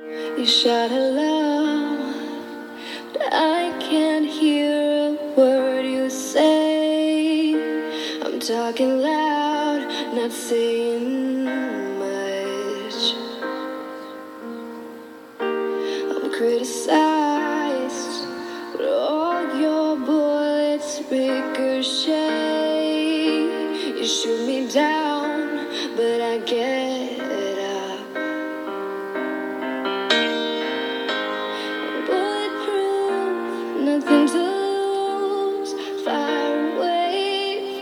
You shout hello, but I can't hear a word you say. I'm talking loud, not saying much. I'm criticized, but all your bullets ricochet. You shoot me down, but I get up. Bulletproof, nothing to lose. Fire away,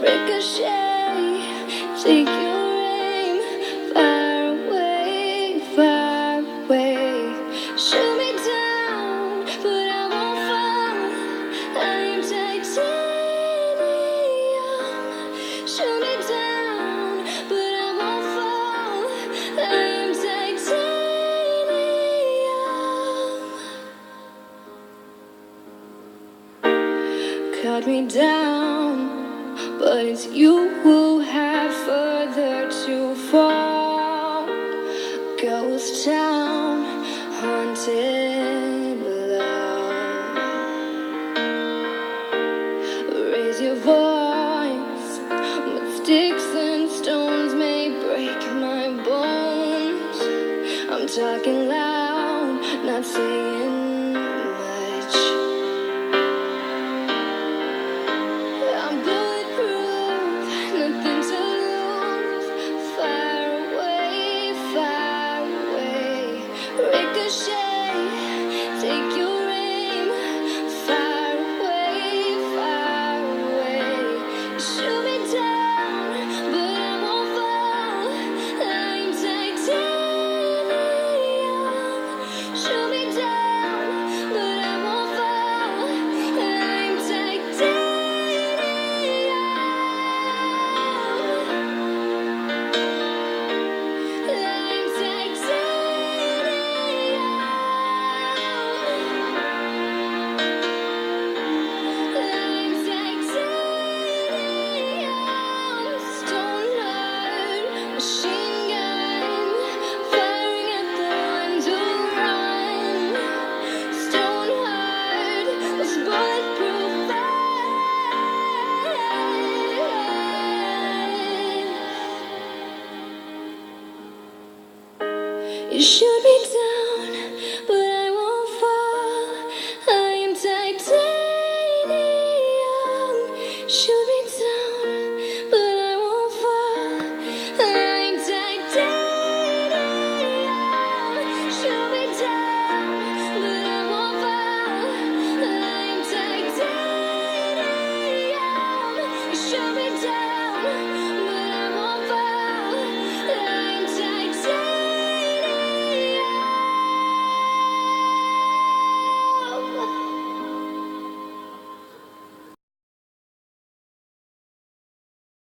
ricochet. Take your aim, fire away. Shoot me down, but I won't fall. I am titanium. Shoot me down, but I won't fall. I am titanium. Cut me down, but it's you who have further to fall. Ghost town, haunted love. Raise your voice, but sticks and stones may break my bones. I'm talking loud, not saying much. I'm bulletproof, nothing to lose. Fire away, ricochet. Take your aim, fire away. Shoot me down, but I won't fall. I'm titanium. Shoot me down, but I won't fall. I'm Stone heart, machine gun, firing at the ones who run. Stone heart was bulletproof vest. You shoot me down, but I won't fall. I am titanium. Shoot me down, but I won't fall. I'm titanium. Shoot me down, but I won't fall. I'm titanium. Shoot me down.